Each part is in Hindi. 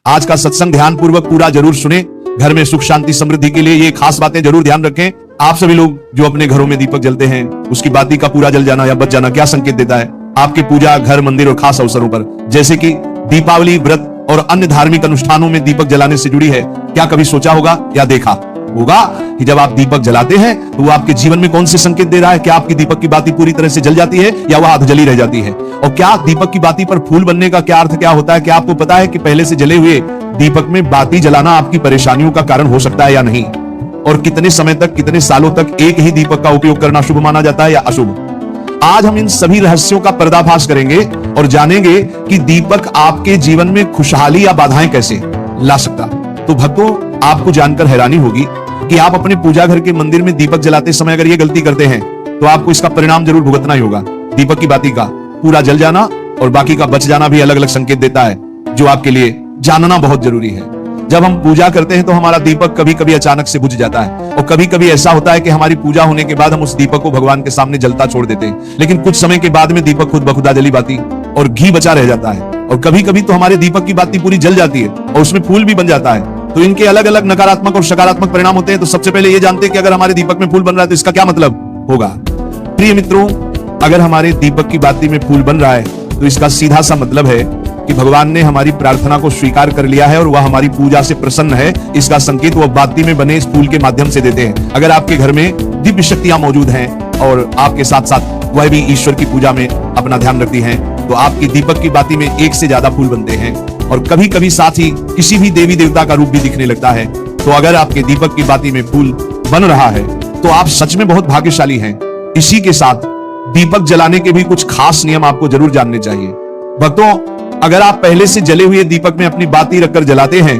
आज का सत्संग ध्यान पूर्वक पूरा जरूर सुने। घर में सुख शांति समृद्धि के लिए ये खास बातें जरूर ध्यान रखें। आप सभी लोग जो अपने घरों में दीपक जलते हैं, उसकी बाती का पूरा जल जाना या बच जाना क्या संकेत देता है? आपके पूजा, घर, मंदिर और खास अवसरों पर जैसे कि दीपावली, व्रत और अन्य धार्मिक अनुष्ठानों में दीपक जलाने से जुड़ी है। क्या कभी सोचा होगा या देखा होगा कि जब आप दीपक जलाते हैं तो वो आपके जीवन में कौन से संकेत दे रहा है? क्या आपकी दीपक की बाती पूरी तरह से जल जाती है या वह अधजली रह जाती है? और क्या दीपक की बाती पर फूल बनने का क्या अर्थ क्या होता है? क्या आपको पता है कि पहले से जले हुए दीपक में बाती जलाना आपकी परेशानियों का कारण हो सकता है या नहीं? और कितने समय तक, कितने सालों तक एक ही दीपक का उपयोग करना शुभ माना जाता है या अशुभ? आज हम इन सभी रहस्यों का पर्दाफाश करेंगे और जानेंगे कि दीपक आपके जीवन में खुशहाली या बाधाएं कैसे ला सकता। तो भक्तों, आपको जानकर हैरानी होगी कि आप अपने पूजा घर के मंदिर में दीपक जलाते समय अगर ये गलती करते हैं तो आपको इसका परिणाम जरूर भुगतना ही होगा। दीपक की बाती का पूरा जल जाना और बाकी का बच जाना भी अलग अलग संकेत देता है, जो आपके लिए जानना बहुत जरूरी है। जब हम पूजा करते हैं तो हमारा दीपक कभी कभी अचानक से बुझ जाता है और कभी कभी ऐसा होता है कि हमारी पूजा होने के बाद हम उस दीपक को भगवान के सामने जलता छोड़ देते हैं, लेकिन कुछ समय के बाद में दीपक खुद बखुदा जली बाती और घी बचा रह जाता है। और कभी कभी तो हमारे दीपक की बाती पूरी जल जाती है और उसमें फूल भी बन जाता है। तो इनके अलग अलग नकारात्मक और सकारात्मक परिणाम होते हैं। तो सबसे पहले ये जानते हैं कि अगर हमारे दीपक में फूल बन रहा है तो इसका क्या मतलब होगा। प्रिय मित्रों, अगर हमारे दीपक की बाती में फूल बन रहा है तो इसका सीधा सा मतलब है कि भगवान ने हमारी प्रार्थना को स्वीकार कर लिया है और वह हमारी पूजा से प्रसन्न है। इसका संकेत वह बाती में बने इस फूल के माध्यम से देते हैं। अगर आपके घर में दिव्य शक्तियां मौजूद हैं और आपके साथ साथ वह भी ईश्वर की पूजा में अपना ध्यान रखती हैं, तो आपकी दीपक की बाती में एक से ज्यादा फूल बनते हैं और कभी कभी साथ ही किसी भी देवी देवता का रूप भी दिखने लगता है। तो अगर आपके दीपक की बाती में फूल बन रहा है तो आप सच में बहुत भाग्यशाली हैं। इसी के साथ दीपक जलाने के भी कुछ खास नियम आपको जरूर जानने चाहिए। भक्तों, अगर आप पहले से जले हुए दीपक में अपनी बाती रखकर जलाते हैं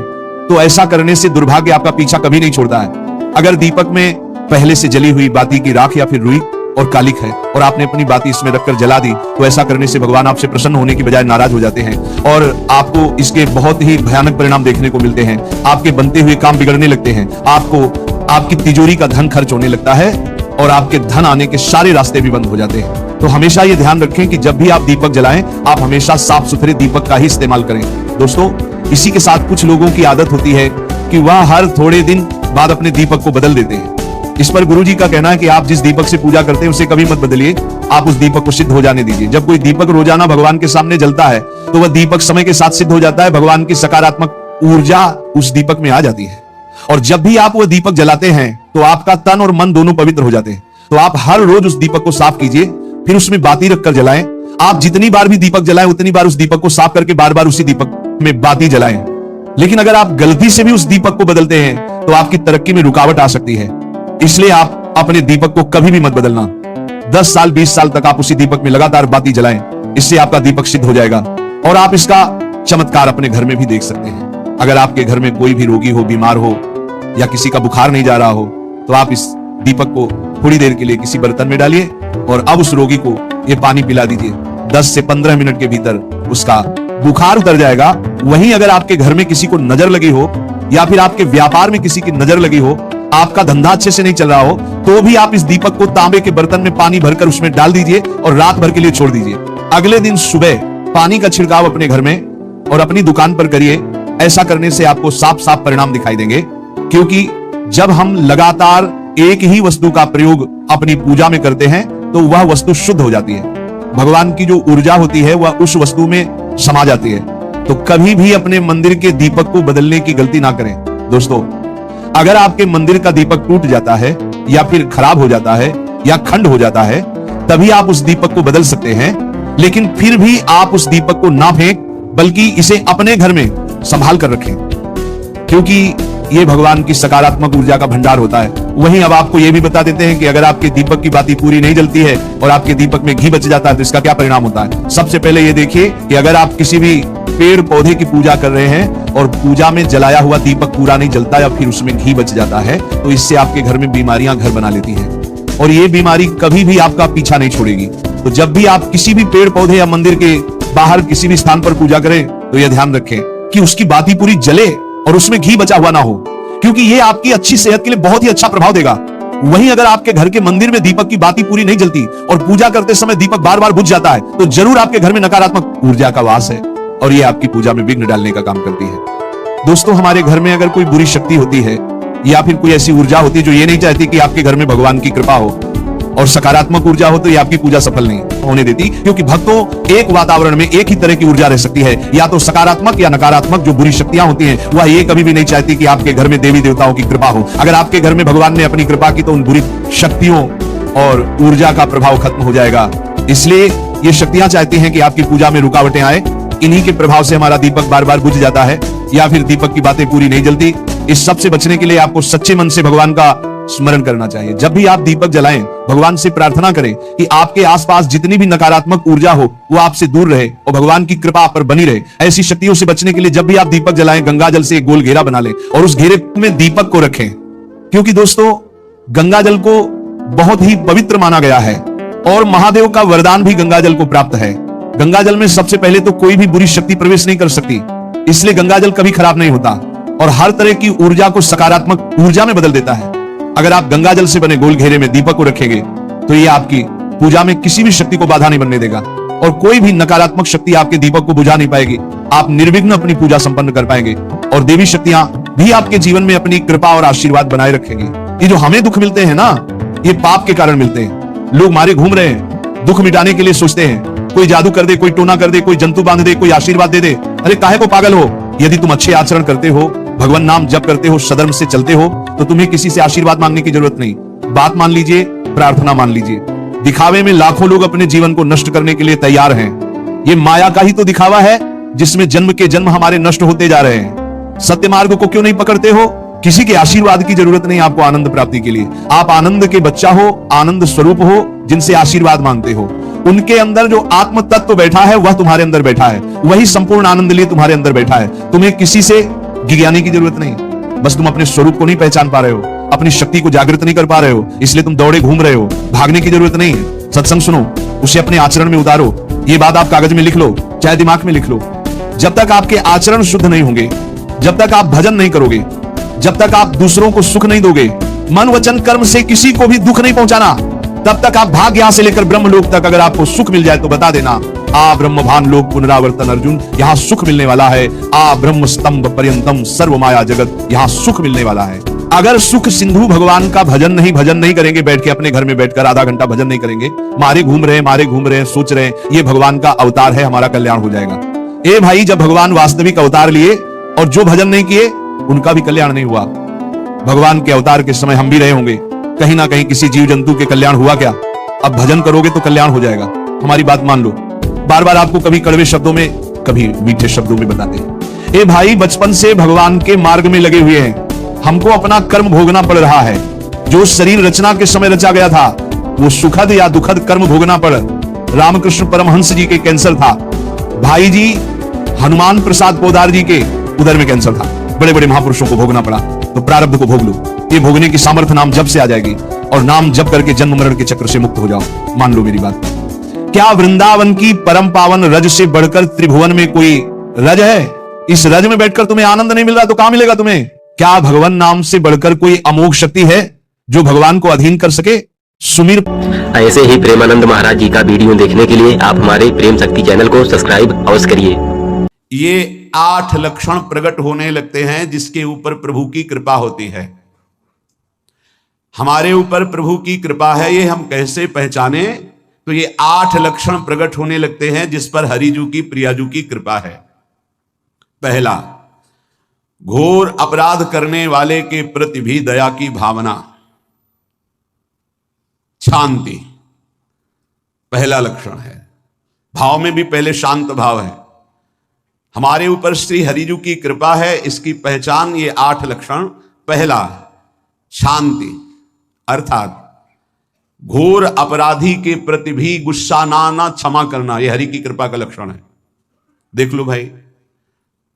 तो ऐसा करने से दुर्भाग्य आपका पीछा कभी नहीं छोड़ता है। अगर दीपक में पहले से जली हुई बाती की राख या फिर रुई और कालिक है और आपने अपनी बाती इसमें रखकर जला दी तो ऐसा करने से भगवान आपसे प्रसन्न होने की बजाय नाराज हो जाते हैं और आपको इसके बहुत ही भयानक परिणाम देखने को मिलते हैं। आपके बनते हुए काम बिगड़ने लगते हैं, आपकी तिजोरी का धन खर्च होने लगता है और आपके धन आने के सारे रास्ते भी बंद हो जाते हैं। तो हमेशा ये ध्यान रखें कि जब भी आप दीपक जलाएं, आप हमेशा साफ सुथरे दीपक का ही इस्तेमाल करें। दोस्तों, इसी के साथ कुछ लोगों की आदत होती है कि वह हर थोड़े दिन बाद अपने दीपक को बदल देते हैं। इस पर गुरुजी का कहना है कि आप जिस दीपक से पूजा करते हैं उसे कभी मत बदलिए, आप उस दीपक को सिद्ध हो जाने दीजिए। जब कोई दीपक रोजाना भगवान के सामने जलता है तो वह दीपक समय के साथ सिद्ध हो जाता है। भगवान की सकारात्मक ऊर्जा उस दीपक में आ जाती है और जब भी आप वह दीपक जलाते हैं तो आपका तन और मन दोनों पवित्र हो जाते हैं। तो आप हर रोज उस दीपक को साफ कीजिए, फिर उसमें बाती रखकर जलाएं। आप जितनी बार भी दीपक जलाएं उतनी बार उस दीपक को साफ करके बार बार उसी दीपक में बाती जलाएं। लेकिन अगर आप गलती से भी उस दीपक को बदलते हैं तो आपकी तरक्की में रुकावट आ सकती है। इसलिए आप अपने दीपक को कभी भी मत बदलना। 10 साल 20 साल तक आप उसी दीपक में लगातार बाती जलाएं, इससे आपका दीपक सिद्ध हो जाएगा और आप इसका चमत्कार अपने घर में भी देख सकते हैं। अगर आपके घर में कोई भी रोगी हो, बीमार हो या किसी का बुखार नहीं जा रहा हो तो आप इस दीपक को थोड़ी देर के लिए किसी बर्तन में डालिए और अब उस रोगी को ये पानी पिला दीजिए। 10 से 15 मिनट के भीतर उसका बुखार उतर जाएगा। वहीं अगर आपके घर में किसी को नजर लगी हो या फिर आपके व्यापार में किसी की नजर लगी हो, आपका धंधा अच्छे से नहीं चल रहा हो, तो भी आप इस दीपक को तांबे के बर्तन में पानी भरकर उसमें डाल दीजिए और रात भर के लिए छोड़ दीजिए। अगले दिन सुबह पानी का छिड़काव अपने घर में और अपनी दुकान पर करिए। ऐसा करने से आपको साफ साफ परिणाम दिखाई देंगे, क्योंकि जब हम लगातार एक ही वस्तु का प्रयोग अपनी पूजा में करते हैं तो वह वस्तु शुद्ध हो जाती है। भगवान की जो ऊर्जा होती है वह उस वस्तु में समा जाती है। तो कभी भी अपने मंदिर के दीपक को बदलने की गलती ना करें। दोस्तों, अगर आपके मंदिर का दीपक टूट जाता है या फिर खराब हो जाता है या खंड हो जाता है तभी आप उस दीपक को बदल सकते हैं, लेकिन फिर भी आप उस दीपक को ना फेंक बल्कि इसे अपने घर में संभाल कर रखें, क्योंकि ये भगवान की सकारात्मक ऊर्जा का भंडार होता है। वहीं अब आपको ये भी बता देते हैं कि अगर आपके दीपक की बाती पूरी नहीं जलती है और आपके दीपक में घी बच जाता है तो इसका क्या परिणाम होता है। सबसे पहले ये देखिए कि अगर आप किसी भी पेड़ पौधे की पूजा कर रहे हैं और पूजा में जलाया हुआ दीपक पूरा नहीं जलता या फिर उसमें घी बच जाता है तो इससे आपके घर में बीमारियां घर बना लेती हैं और ये बीमारी कभी भी आपका पीछा नहीं छोड़ेगी। तो जब भी आप किसी भी पेड़ पौधे या मंदिर के बाहर किसी भी स्थान पर पूजा करें तो यह ध्यान रखें कि उसकी बाती पूरी जले और उसमें घी बचा हुआ ना हो, क्योंकि ये आपकी अच्छी सेहत के लिए बहुत ही अच्छा प्रभाव देगा। वहीं अगर आपके घर के मंदिर में दीपक की बाती पूरी नहीं जलती और पूजा करते समय दीपक बार बार बुझ जाता है तो जरूर आपके घर में नकारात्मक ऊर्जा का वास है और ये आपकी पूजा में विघ्न डालने का काम करती है। दोस्तों, हमारे घर में अगर कोई बुरी शक्ति होती है या फिर कोई ऐसी ऊर्जा होती है जो ये नहीं चाहती कि आपके घर में भगवान की कृपा हो, और सकारात्मक ऊर्जा हो, तो ये आपकी पूजा सफल नहीं होने देती। क्योंकि भक्तों, एक वातावरण में एक ही तरह की ऊर्जा रह सकती है, या तो सकारात्मक या नकारात्मक। जो बुरी शक्तियां होती हैं वह ये कभी भी नहीं चाहती कि आपके घर में देवी देवताओं की कृपा हो। अगर आपके घर में भगवान ने अपनी कृपा की तो उन बुरी शक्तियों और ऊर्जा का प्रभाव खत्म हो जाएगा। इसलिए ये शक्तियां चाहती हैं कि आपकी पूजा में रुकावटें आए। इन्हीं के प्रभाव से हमारा दीपक बार बार बुझ जाता है, या फिर दीपक की बातें पूरी नहीं जलती। इस सब से बचने के लिए आपको सच्चे मन से भगवान का स्मरण करना चाहिए। जब भी आप दीपक जलाएं, भगवान से प्रार्थना करें कि आपके आसपास जितनी भी नकारात्मक ऊर्जा हो वो आपसे दूर रहे और भगवान की कृपा आप पर बनी रहे। ऐसी शक्तियों से बचने के लिए जब भी आप दीपक जलाएं, गंगा जल से एक गोल घेरा बना लें और उस घेरे में दीपक को रखें। क्योंकि दोस्तों, गंगा जल को बहुत ही पवित्र माना गया है और महादेव का वरदान भी गंगा जल को प्राप्त है। गंगा जल में सबसे पहले तो कोई भी बुरी शक्ति प्रवेश नहीं कर सकती, इसलिए गंगा जल कभी खराब नहीं होता और हर तरह की ऊर्जा को सकारात्मक ऊर्जा में बदल देता है। अगर आप गंगा जल से बने गोल घेरे में दीपक को रखेंगे तो ये आपकी पूजा में किसी भी शक्ति को बाधा नहीं बनने देगा और कोई भी नकारात्मक शक्ति आपके दीपक को बुझा नहीं पाएगी। आप निर्विघ्न अपनी पूजा संपन्न कर पाएंगे और देवी शक्तियां भी आपके जीवन में अपनी कृपा और आशीर्वाद बनाए रखेंगी। ये जो हमें दुख मिलते हैं ना, ये पाप के कारण मिलते हैं। लोग मारे घूम रहे हैं, दुख मिटाने के लिए सोचते हैं कोई जादू कर दे, कोई टोना कर दे, कोई जंतु बांध दे, कोई आशीर्वाद दे दे। अरे काहे को पागल हो? यदि तुम अच्छे आचरण करते हो, भगवान नाम जप करते हो, सधर्म से चलते हो, तो तुम्हें किसी से आशीर्वाद मांगने की जरूरत नहीं। बात मान लीजिए, प्रार्थना मान लीजिए। दिखावे में लाखों लोग अपने जीवन को नष्ट करने के लिए तैयार हैं। ये माया का ही तो दिखावा है जिसमें जन्म के जन्म हमारे नष्ट होते जा रहे हैं। सत्य मार्ग को क्यों नहीं पकड़ते हो? किसी के आशीर्वाद की जरूरत नहीं आपको आनंद प्राप्ति के लिए। आप आनंद के बच्चा हो, आनंद स्वरूप हो, जिनसे आशीर्वाद मांगते हो। उनके अंदर जो आत्म तत्व बैठा है वह तुम्हारे अंदर बैठा है, वही संपूर्ण आनंद लिए तुम्हारे अंदर बैठा है। तुम्हें किसी से गिज्ञाने की जरूरत नहीं, बस तुम अपने स्वरूप को नहीं पहचान पा रहे हो, अपनी शक्ति को जागृत नहीं कर पा रहे हो, इसलिए तुम दौड़े घूम रहे हो। भागने की जरूरत नहीं है। सत्संग सुनो, उसे अपने आचरण में उतारो। ये बात आप कागज में लिख लो, चाहे दिमाग में लिख लो। जब तक आपके आचरण शुद्ध नहीं होंगे, जब तक आप भजन नहीं करोगे, जब तक आप दूसरों को सुख नहीं दोगे, मन वचन कर्म से किसी को भी दुख नहीं पहुंचाना, तब तक आप भाग यहां से लेकर ब्रह्म लोक तक अगर आपको सुख मिल जाए तो बता देना, आ ब्रह्म भान लोक पुनरावर्तन अर्जुन, यहां सुख मिलने वाला है। आ ब्रह्म स्तंभ पर्यंतम सर्व माया जगत, यहां सुख मिलने वाला है। अगर सुख सिंधु भगवान का भजन नहीं करेंगे, बैठ के अपने घर में बैठकर आधा घंटा भजन नहीं करेंगे, मारे घूम रहे हैं, सोच रहे हैं ये भगवान का अवतार है, हमारा कल्याण हो जाएगा। ए भाई, जब भगवान वास्तविक अवतार लिए और जो भजन नहीं किए उनका भी कल्याण नहीं हुआ। भगवान के अवतार के समय हम भी रहे होंगे, कहीं ना कहीं किसी जीव जंतु के कल्याण हुआ क्या? अब भजन करोगे तो कल्याण हो जाएगा। हमारी बात मान लो। बार बार आपको कभी कड़वे शब्दों में, कभी मीठे शब्दों में बताते हैं। ए भाई, बचपन से भगवान के मार्ग में लगे हुए हैं, हमको अपना कर्म भोगना पड़ रहा है। जो शरीर रचना के समय रचा गया था वो सुखद या दुखद कर्म भोगना पड़। रामकृष्ण परमहंस जी के कैंसर था, भाई जी हनुमान प्रसाद पोदार जी के उदर में कैंसर था। बड़े बड़े महापुरुषों को भोगना पड़ा, तो प्रारब्ध को भोग लो। ये भोगने की सामर्थ्य नाम जप से आ जाएगी और नाम जप करके जन्म मरण के चक्र से मुक्त हो जाओ। मान लो मेरी बात। क्या वृंदावन की परम पावन रज से बढ़कर त्रिभुवन में कोई रज है? इस रज में बैठकर तुम्हें आनंद नहीं मिल रहा तो कहां मिलेगा तुम्हें? क्या भगवान नाम से बढ़कर कोई अमोघ शक्ति है जो भगवान को अधीन कर सके? सुमीर। ऐसे ही प्रेमानंद महाराज जी का वीडियो देखने के लिए आप हमारे प्रेम शक्ति चैनल को सब्सक्राइब अवश्य करिए। ये 8 लक्षण प्रकट होने लगते हैं जिसके ऊपर प्रभु की कृपा होती है। हमारे ऊपर प्रभु की कृपा है, ये हम कैसे पहचाने? तो ये 8 लक्षण प्रकट होने लगते हैं जिस पर हरिजू की प्रियाजू की कृपा है। पहला, घोर अपराध करने वाले के प्रति भी दया की भावना, शांति पहला लक्षण है। भाव में भी पहले शांत भाव है। हमारे ऊपर श्री हरिजू की कृपा है, इसकी पहचान ये 8 लक्षण। पहला, शांति, अर्थात घोर अपराधी के प्रति भी गुस्सा ना क्षमा करना, यह हरि की कृपा का लक्षण है। देख लो भाई,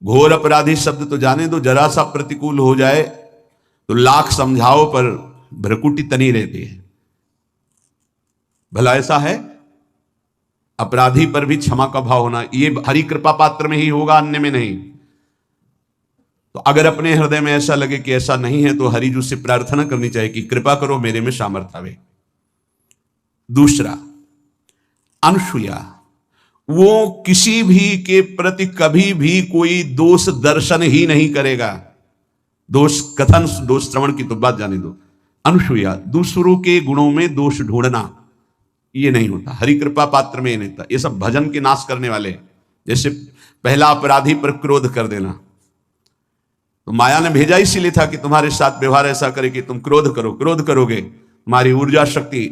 घोर अपराधी शब्द तो जाने दो, जरा सा प्रतिकूल हो जाए तो लाख समझाओ पर भ्रकुटी तनी रहती है। भला ऐसा है? अपराधी पर भी क्षमा का भाव होना, ये हरि कृपा पात्र में ही होगा, अन्य में नहीं। तो अगर अपने हृदय में ऐसा लगे कि ऐसा नहीं है तो हरिजू से प्रार्थना करनी चाहिए कि कृपा करो, मेरे में सामर्थ्य आवे। दूसरा, अनुसूया, वो किसी भी के प्रति कभी भी कोई दोष दर्शन ही नहीं करेगा। दोष कथन, दोष श्रवण की तो बात जाने दो। अनुसूया, दूसरों के गुणों में दोष ढूंढना ये नहीं होता। हरि कृपा पात्र में ये नहीं होता। ये सब भजन के नाश करने वाले। जैसे पहला अपराधी पर क्रोध कर देना, तो माया ने भेजा इसीलिए था कि तुम्हारे साथ व्यवहार ऐसा करे कि तुम क्रोध करो। क्रोध करोगे तुम्हारी ऊर्जा शक्ति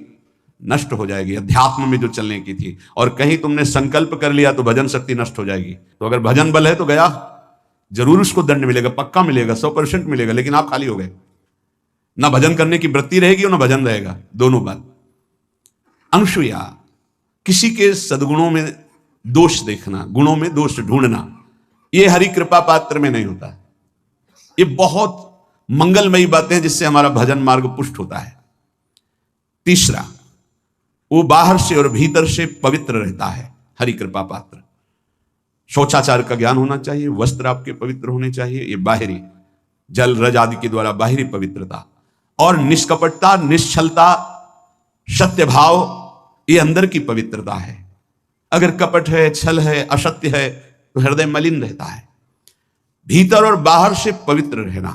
नष्ट हो जाएगी, अध्यात्म में जो चलने की थी। और कहीं तुमने संकल्प कर लिया तो भजन शक्ति नष्ट हो जाएगी। तो अगर भजन बल है तो गया, जरूर उसको दंड मिलेगा, पक्का मिलेगा, 100% मिलेगा, लेकिन आप खाली हो गए। ना भजन करने की वृत्ति रहेगी और ना भजन रहेगा, दोनों बात। अनुसूया, किसी के सद्गुणों में दोष देखना, गुणों में दोष ढूंढना, यह हरि कृपा पात्र में नहीं होता है। ये बहुत मंगलमयी बातें जिससे हमारा भजन मार्ग पुष्ट होता है। तीसरा, वो बाहर से और भीतर से पवित्र रहता है हरि कृपा पात्र। शौचाचार का ज्ञान होना चाहिए, वस्त्र आपके पवित्र होने चाहिए, ये बाहरी जल रज आदि के द्वारा बाहरी पवित्रता। और निष्कपटता, निश्चलता, सत्य भाव, ये अंदर की पवित्रता है। अगर कपट है, छल है, असत्य है तो हृदय मलिन रहता है। भीतर और बाहर से पवित्र रहना,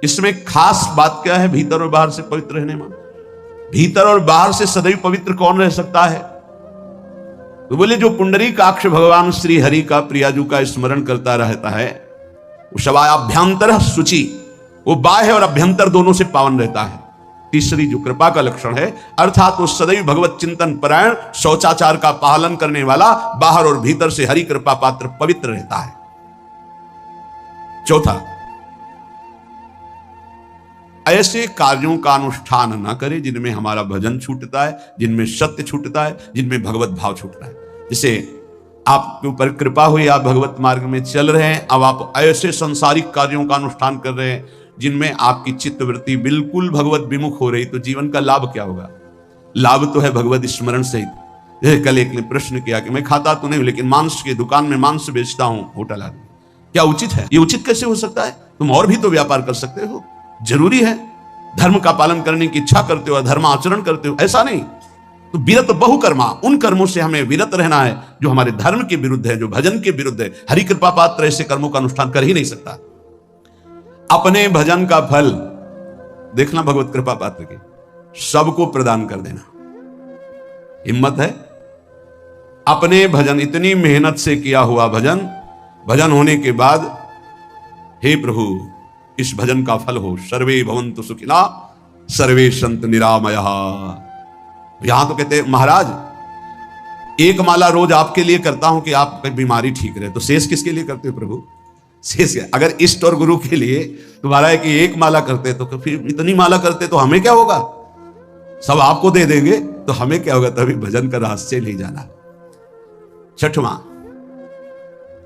इसमें खास बात क्या है भीतर और बाहर से पवित्र रहने में? भीतर और बाहर से सदैव पवित्र कौन रह सकता है? तो बोले जो पुंडरीकाक्ष भगवान श्री हरि का, प्रियाजू का स्मरण करता रहता है, वो शवाभ्यंतर शुचि, वो बाह्य और अभ्यंतर दोनों से पावन रहता है। तीसरी जो कृपा का लक्षण है, अर्थात वो सदैव भगवत चिंतन परायण, शौचाचार का पालन करने वाला, बाहर और भीतर से हरि कृपा पात्र पवित्र रहता है। चौथा, ऐसे कार्यों का अनुष्ठान न करे जिनमें हमारा भजन छूटता है, जिनमें सत्य छूटता है, जिनमें भगवत भाव छूटता है। जैसे आपके ऊपर कृपा हुई, आप भगवत मार्ग में चल रहे हैं, अब आप ऐसे संसारिक कार्यों का अनुष्ठान कर रहे हैं जिनमें आपकी चित्तवृत्ति बिल्कुल भगवत विमुख हो रही, तो जीवन का लाभ क्या होगा? लाभ तो है भगवत स्मरण सहित। जैसे कल एक ने प्रश्न किया कि मैं खाता तो नहीं लेकिन मांस की दुकान में मांस बेचता हूं, होटल आदि, क्या उचित है? ये उचित कैसे हो सकता है? तुम और भी तो व्यापार कर सकते हो। जरूरी है धर्म का पालन करने की इच्छा करते हो, धर्म आचरण करते हो, ऐसा नहीं। तो विरत बहुकर्मा, उन कर्मों से हमें विरत रहना है जो हमारे धर्म के विरुद्ध है, जो भजन के विरुद्ध है। हरि कृपा पात्र ऐसे कर्मों का अनुष्ठान कर ही नहीं सकता। अपने भजन का फल देखना भगवत कृपा पात्र की, सबको प्रदान कर देना। हिम्मत है? अपने भजन, इतनी मेहनत से किया हुआ भजन, भजन होने के बाद हे प्रभु इस भजन का फल हो, सर्वे भवन्तु सुखिना सर्वे सन्तु निरामयः। यहां तो कहते हैं महाराज एक माला रोज आपके लिए करता हूं कि आपकी बीमारी ठीक रहे, तो शेष किसके लिए करते हो प्रभु? शेष अगर इष्ट और गुरु के लिए तुम्हारा है कि एक माला करते तो फिर इतनी माला करते तो हमें क्या होगा? सब आपको दे देंगे तो हमें क्या होगा? तभी भजन का रहस्य नहीं जाना। छठवां,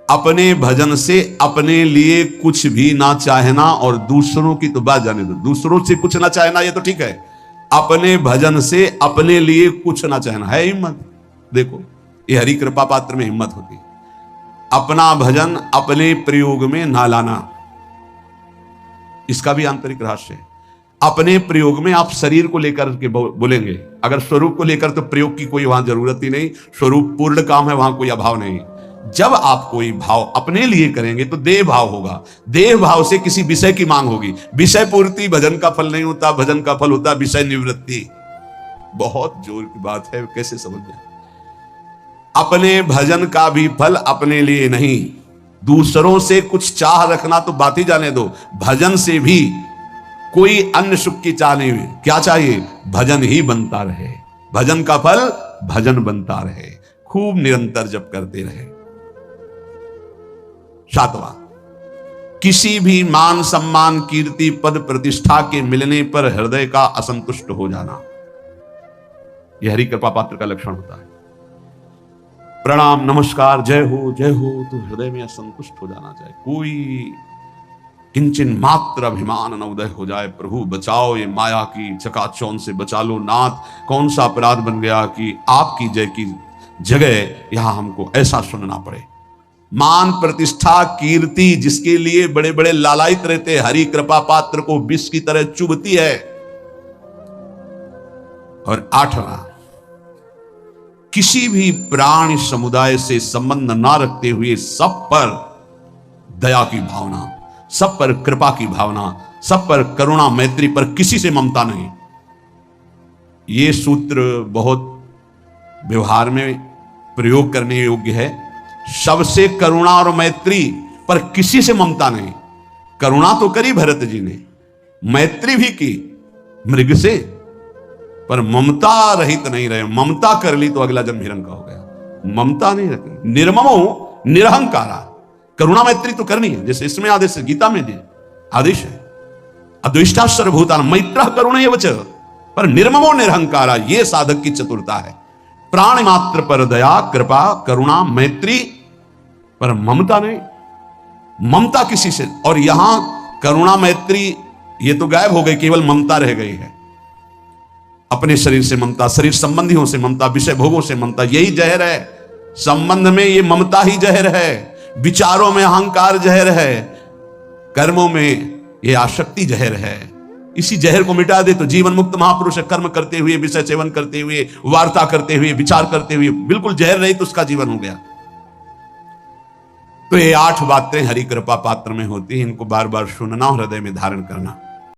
अपने भजन से अपने लिए कुछ भी ना चाहना, और दूसरों की तो बात जाने दो। दूसरों से कुछ ना चाहना ये तो ठीक है, अपने भजन से अपने लिए कुछ ना चाहना है हिम्मत। देखो ये हरि कृपा पात्र में हिम्मत होती है। अपना भजन अपने प्रयोग में ना लाना, इसका भी आंतरिक रहस्य है। अपने प्रयोग में आप शरीर को लेकर के बोलेंगे, अगर स्वरूप को लेकर तो प्रयोग की कोई वहां जरूरत ही नहीं, स्वरूप पूर्ण काम है, वहां कोई अभाव नहीं। जब आप कोई भाव अपने लिए करेंगे तो देह भाव होगा, देह भाव से किसी विषय की मांग होगी। विषय पूर्ति भजन का फल नहीं होता, भजन का फल होता विषय निवृत्ति। बहुत जोर की बात है, कैसे समझना? अपने भजन का भी फल अपने लिए नहीं, दूसरों से कुछ चाह रखना तो बात ही जाने दो। भजन से भी कोई अन्य सुख की चाह नहीं। क्या चाहिए? भजन ही बनता रहे, भजन का फल भजन बनता रहे, खूब निरंतर जप करते रहे। सातवां, किसी भी मान सम्मान कीर्ति पद प्रतिष्ठा के मिलने पर हृदय का असंतुष्ट हो जाना, यह हरि कृपा पात्र का लक्षण होता है। प्रणाम नमस्कार जय हो तो हृदय में असंतुष्ट हो जाना चाहिए। कोई किंचन मात्र अभिमान न उदय हो जाए। प्रभु बचाओ, ये माया की चकाचौंध से बचा लो नाथ। कौन सा अपराध बन गया कि आपकी जय की जगह यहां हमको ऐसा सुनना पड़े। मान प्रतिष्ठा कीर्ति जिसके लिए बड़े बड़े लालायित रहते, हरि कृपा पात्र को विष की तरह चुभती है। और आठवां, किसी भी प्राणी समुदाय से संबंध ना रखते हुए सब पर दया की भावना, सब पर कृपा की भावना, सब पर करुणा मैत्री, पर किसी से ममता नहीं। ये सूत्र बहुत व्यवहार में प्रयोग करने योग्य है। सबसे करुणा और मैत्री, पर किसी से ममता नहीं। करुणा तो करी भरत जी ने, मैत्री भी की मृग से, पर ममता रहित नहीं रहे। ममता कर ली तो अगला जन्म हिरण का हो गया। ममता नहीं रखी। निर्ममो निरहंकारा। करुणा मैत्री तो करनी है, जैसे इसमें आदेश है, गीता में आदेश है, अद्वेष्टा सर्वभूतान मैत्रः करुणैव च, पर निर्ममो निरहंकारा, ये साधक की चतुरता है। प्राणी मात्र पर दया, कृपा, करुणा, मैत्री, पर ममता नहीं। ममता किसी से, और यहां करुणा मैत्री ये तो गायब हो गई, केवल ममता रह गई है। अपने शरीर से ममता, शरीर संबंधियों से ममता, विषय भोगों से ममता, यही जहर है। संबंध में ये ममता ही जहर है, विचारों में अहंकार जहर है, कर्मों में ये आसक्ति जहर है। इसी जहर को मिटा दे तो जीवन मुक्त महापुरुष कर्म करते हुए, विषय सेवन करते हुए, वार्ता करते हुए, विचार करते हुए, बिल्कुल जहर नहीं तो उसका जीवन हो गया। तो ये 8 बातें हरि कृपा पात्र में होती हैं, इनको बार बार सुनना और हृदय में धारण करना।